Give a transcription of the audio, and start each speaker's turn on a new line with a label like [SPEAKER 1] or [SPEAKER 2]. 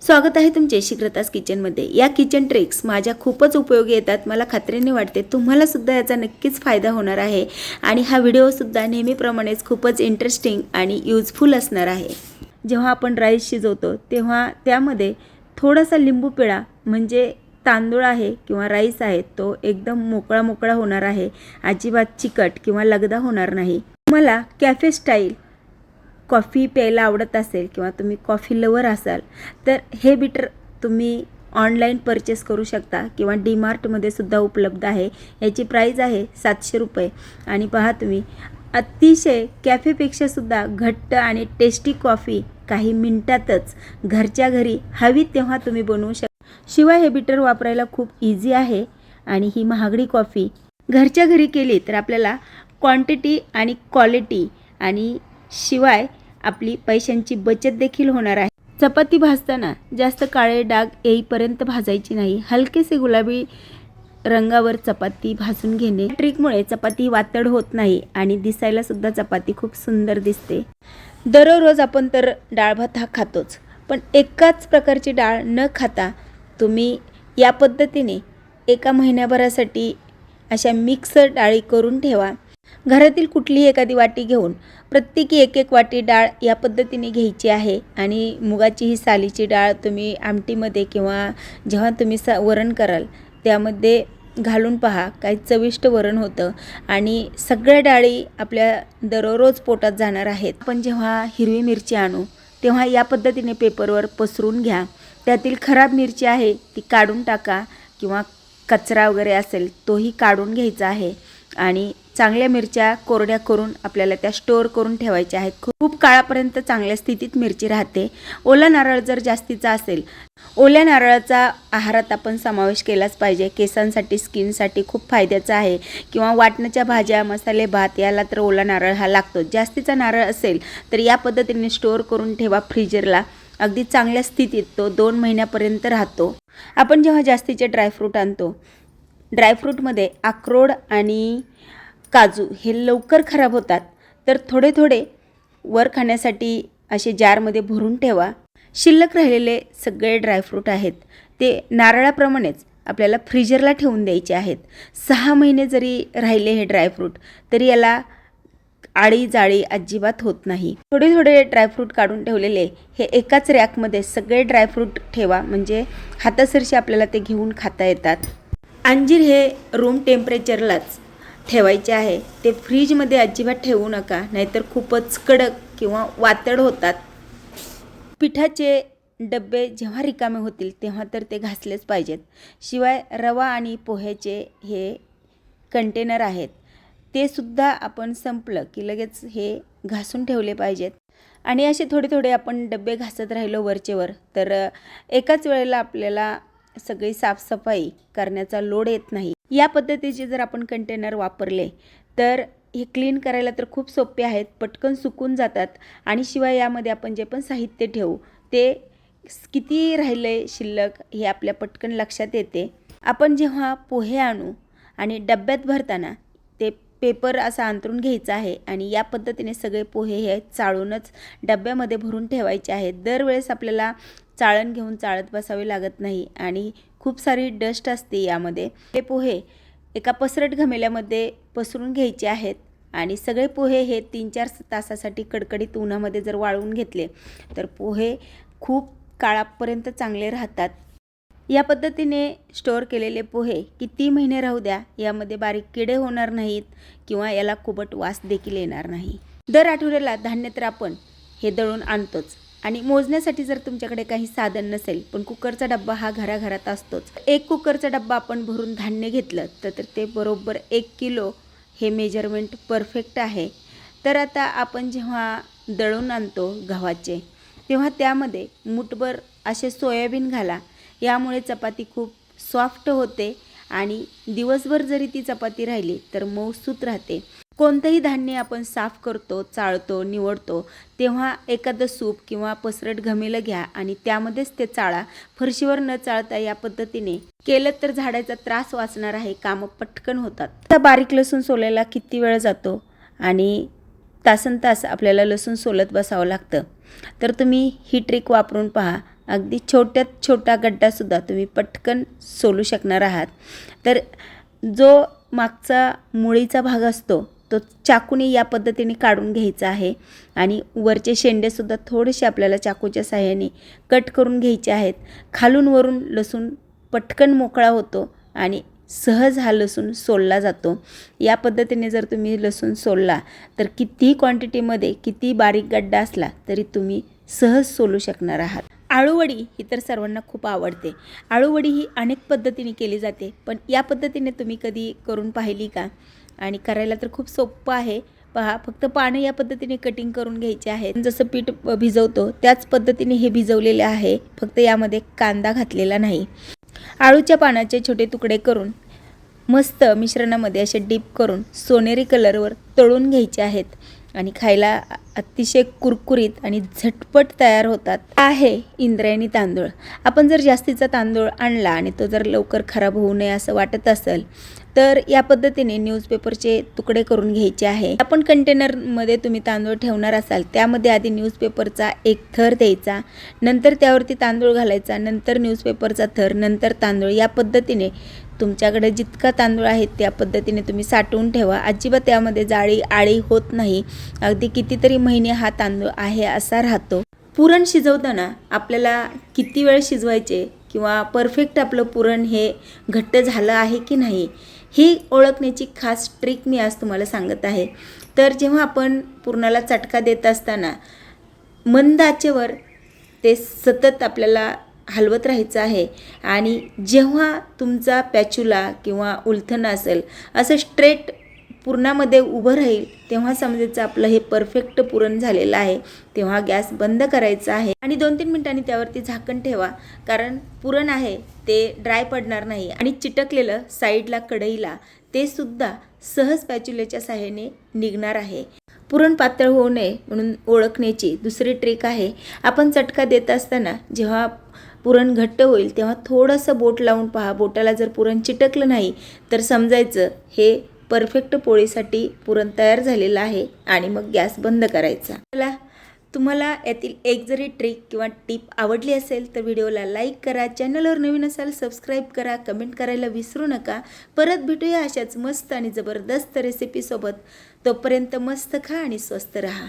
[SPEAKER 1] स्वागत आहे तुमचे शिक्रतास किचनमध्ये। या किचन ट्रिक्स माझ्या खूपच उपयोगी येतात। मला खात्रीने वाटते तुम्हाला सुद्धा याचा नक्कीच फायदा होणार आहे आणि हा व्हिडिओ सुद्धा नेहमीप्रमाणेच खूपच इंटरेस्टिंग आणि यूजफुल असणार आहे। जेव्हा आपण राईस शिजवतो तेव्हा त्यामध्ये थोडासा लिंबू पिळा, म्हणजे तांदूळ आहे किंवा राईस आहे तो एकदम मोकळा होणार आहे, अजिबात चिकट किंवा लगदा होणार नाही। मला कॅफे स्टाईल कॉफी प्यायला आवडत असेल किंवा तुम्ही कॉफी लवर असाल तर हे बीटर तुम्ही ऑनलाइन परचेस करू शकता किंवा डीमार्टमध्ये सुद्धा उपलब्ध आहे। याची प्राइस आहे 700 रुपये आणि पहा तुम्ही अतिशय कॅफेपेक्षा सुद्धा घट्ट आणि टेस्टी कॉफी काही मिनिटातच घरच्या घरी हवी तेव्हा तुम्ही बनवू शकता। शिवाय हे बीटर वापरायला खूप इझी आहे आणि ही महागडी कॉफी घरच्या घरी केली तर आपल्याला क्वांटिटी आणि क्वालिटी आणि शिवाय आपली पैशांची बचत देखील होणार आहे। चपाती भाजताना जास्त काळे डाग येईपर्यंत भाजायची नाही, हलकेसे गुलाबी रंगावर चपाती भाजून घेणे। ट्रिकमुळे चपाती वातड होत नाही आणि दिसायला सुद्धा चपाती खूप सुंदर दिसते। दररोज आपण तर डाळ भात हा खातोच, पण एकाच प्रकारची डाळ न खाता तुम्ही या पद्धतीने एका महिन्याभरासाठी अशा मिक्स डाळी करून ठेवा। घरातील कुठलीही एखादी वाटी घेऊन प्रत्येकी एक वाटी डाळ या पद्धतीने घ्यायची आहे आणि मुगाची ही सालीची डाळ तुम्ही आमटीमध्ये किंवा जेव्हा तुम्ही वरण कराल त्यामध्ये घालून पहा, काही चविष्ट वरण होतं आणि सगळ्या डाळी आपल्या दररोज पोटात जाणार आहेत। आपण जेव्हा हिरवी मिरची आणू तेव्हा या पद्धतीने पेपरवर पसरून घ्या, त्यातील खराब मिरची आहे ती काढून टाका किंवा कचरा वगैरे असेल तोही काढून घ्यायचा आहे आणि चांगल्या मिरच्या कोरड्या करून आपल्याला त्या स्टोअर करून ठेवायच्या आहेत। खूप काळापर्यंत चांगल्या स्थितीत मिरची राहते। ओला नारळ जर जास्तीचा असेल, ओल्या नारळाचा आहारात आपण समावेश केलाच पाहिजे, केसांसाठी स्किनसाठी खूप फायद्याचा आहे। किंवा वाटणाच्या भाज्या, मसाले भात याला तर ओला नारळ हा लागतो। जास्तीचा नारळ असेल तर या पद्धतीने स्टोअर करून ठेवा फ्रीजरला, अगदी चांगल्या स्थितीत तो 2 महिन्यापर्यंत राहतो। आपण जेव्हा जास्तीचे ड्रायफ्रूट आणतो, ड्रायफ्रूटमध्ये अक्रोड आणि काजू हे लवकर खराब होतात, तर थोडे थोडे वर खाण्यासाठी असे जारमध्ये भरून ठेवा। शिल्लक राहिलेले सगळे ड्रायफ्रूट आहेत ते नारळाप्रमाणेच आपल्याला फ्रीजरला ठेवून द्यायचे आहेत। 6 महिने जरी राहिले हे ड्रायफ्रूट तरी याला आळी जाळी अजिबात होत नाही। थोडे थोडे ड्रायफ्रूट काढून ठेवलेले हे एकाच रॅकमध्ये सगळे ड्रायफ्रूट ठेवा, म्हणजे हातासरशी आपल्याला ते घेऊन खाता येतात। अंजीर हे रूम टेम्परेचरलाच ठेवायचे आहे, ते फ्रीजमध्ये अजिबात ठेवू नका, नाहीतर खूपच कडक किंवा वातड होतात। पिठाचे डबे जेव्हा रिकामे होतील तेव्हा तर ते घासलेच पाहिजेत। शिवाय रवा आणि पोह्याचे हे कंटेनर आहेत ते सुद्धा आपण संपलं की लगेच हे घासून ठेवले पाहिजेत। आणि असे थोडे थोडे आपण डबे घासत राहिलो वरचेवर तर एकाच वेळेला आपल्याला सगळी साफसफाई करण्याचा लोड येत नाही। या पद्धतीचे जर आपण कंटेनर वापरले तर हे क्लीन करायला तर खूप सोपे आहेत, पटकन सुकून जातात आणि शिवाय यामध्ये आपण जे पण साहित्य ठेवू ते किती राहिले शिल्लक हे आपल्या पटकन लक्षात येते। आपण जेव्हा पोहे आणू आणि डब्यात भरताना ते पेपर असा अंतरून घ्यायचा आहे आणि या पद्धतीने सगळे पोहे हे चाळूनच डब्यामध्ये भरून ठेवायचे आहेत। दरवेळेस आपल्याला चाळण घेऊन चाळत बसावे लागत नाही आणि खूप सारी डस्ट असते यामध्ये। हे पोहे एका पसरट घमेल्यामध्ये पसरून घ्यायचे आहेत आणि सगळे पोहे हे 3-4 तासासाठी कडकडीत उन्हामध्ये जर वाळवून घेतले तर पोहे खूप काळापर्यंत चांगले राहतात। या पद्धतीने स्टोअर केलेले पोहे किती महिने राहू द्या, यामध्ये बारीक किडे होणार नाहीत किंवा याला कुबट वास देखील येणार नाही। दर आठवड्याला धान्य तर आपण हे दळून आणतोच आणि मोजण्यासाठी जर तुमच्याकडे काही साधन नसेल पण कुकरचा डब्बा हा घराघरात असतोच, एक कुकरचा डब्बा आपण भरून धान्य घेतलं तर ते बरोबर 1 किलो हे मेजरमेंट परफेक्ट आहे। तर आता आपण जेव्हा दळून आणतो गव्हाचे तेव्हा त्यामध्ये मुठभर असे सोयाबीन घाला, यामुळे चपाती खूप सॉफ्ट होते आणि दिवसभर जरी ती चपाती राहिली तर मऊसूत राहते। कोणतंही धान्य आपण साफ करतो, चाळतो, निवडतो तेव्हा एखादं सूप किंवा पसरट घमेलं घ्या आणि त्यामध्येच ते चाळा। फरशीवर न चाळता या पद्धतीने केलं तर झाडाचा त्रास वाचणार आहे, कामं पटकन होतात। आता बारीक लसूण सोलायला किती वेळ जातो आणि तासनतास आपल्याला लसूण सोलत बसावं लागतं, तर तुम्ही ही ट्रिक वापरून पहा, अगदी छोट्यात छोटा गड्डासुद्धा तुम्ही पटकन सोलू शकणार आहात. तर जो मागचा मुळीचा भाग असतो तो चाकूने या पद्धतीने काढून घ्यायचा आहे आणि वरचे शेंडेसुद्धा थोडेसे आपल्याला चाकूच्या साहाय्याने कट करून घ्यायचे आहेत. खालून वरून लसूण पटकन मोकळा होतो आणि सहज हा लसूण सोलला जातो. या पद्धतीने जर तुम्ही लसूण सोलला तर कितीही क्वांटिटीमध्ये किती बारीक गड्डा असला तरी तुम्ही सहज सोलू शकणार आहात. आळूवडी ही तर सर्वांना खूप आवडते. आळूवडी ही अनेक पद्धतीने केली जाते, पण या पद्धतीने तुम्ही कधी करून पाहिली का? आणि करायला तर खूप सोपं आहे. पहा, फक्त पानं या पद्धतीने कटिंग करून घ्यायचे आहेत. जसं पीठ भिजवतो त्याच पद्धतीने हे भिजवलेले आहे, फक्त यामध्ये कांदा घातलेला नाही. आळूच्या पानाचे छोटे तुकडे करून मस्त मिश्रणामध्ये असे डीप करून सोनेरी कलरवर तळून घ्यायचे आहेत आणि खायला अतिशय कुरकुरीत आणि झटपट तयार होतात. आहे इंद्रायणी तांदूळ. आपण जर जास्तीचा तांदूळ आणला आणि तो जर लवकर खराब होऊ नये असं वाटत असेल तर या पद्धतीने न्यूजपेपरचे तुकडे करून घ्यायचे आहे. आपण कंटेनरमध्ये तुम्ही तांदूळ ठेवणार असाल त्यामध्ये आधी न्यूजपेपरचा एक थर द्यायचा, नंतर त्यावरती तांदूळ घालायचा, नंतर न्यूजपेपरचा थर, नंतर तांदूळ. या पद्धतीने तुमच्याकडे जितका तांदूळ आहे त्या पद्धतीने तुम्ही साठवून ठेवा. अजिबात त्यामध्ये जाळी आळी होत नाही. अगदी कितीतरी महिने हा तांदूळ आहे असा राहतो. पुरण शिजवताना आपल्याला किती वेळ शिजवायचे किंवा परफेक्ट आपलं पुरण हे घट्ट झालं आहे की नाही ही ओळखण्याची खास ट्रिक मी आज तुम्हाला सांगत आहे. तर जेव्हा आपण पुरणाला चटका देत असताना मंद आचेवर ते सतत आपल्याला हलवत राहायचं आहे आणि जेव्हा तुमचा पॅचुला किंवा उलथणं असेल असं स्ट्रेट पुरणामध्ये उभं राहील तेव्हा समजायचं आपलं हे परफेक्ट पुरण झालेलं आहे. तेव्हा गॅस बंद करायचा आहे आणि 2-3 मिनिटांनी त्यावरती झाकण ठेवा, कारण पुरण आहे ते ड्राय पडणार नाही आणि चिटकलेलं साईडला कढईला ते सुद्धा सहज पॅचुल्याच्या साहाय्याने निघणार आहे. पुरण पातळ होऊ नये म्हणून ओळखण्याची दुसरी ट्रिक आहे. आपण चटका देत असताना जेव्हा पुरण घट्ट होईल तेव्हा थोडंसं बोट लावून पहा. बोटाला जर पुरण चिटकलं नाही तर समजायचं हे परफेक्ट पोळीसाठी पुरण तयार झालेलं आहे आणि मग गॅस बंद करायचा. तुम्हाला यातील एक जरी ट्रिक किंवा टिप आवडली असेल तर व्हिडिओला लाईक करा. चॅनलवर नवीन असाल सबस्क्राईब करा. कमेंट करायला विसरू नका. परत भेटूया अशाच मस्त आणि जबरदस्त रेसिपीसोबत. तोपर्यंत मस्त खा आणि स्वस्त रहा.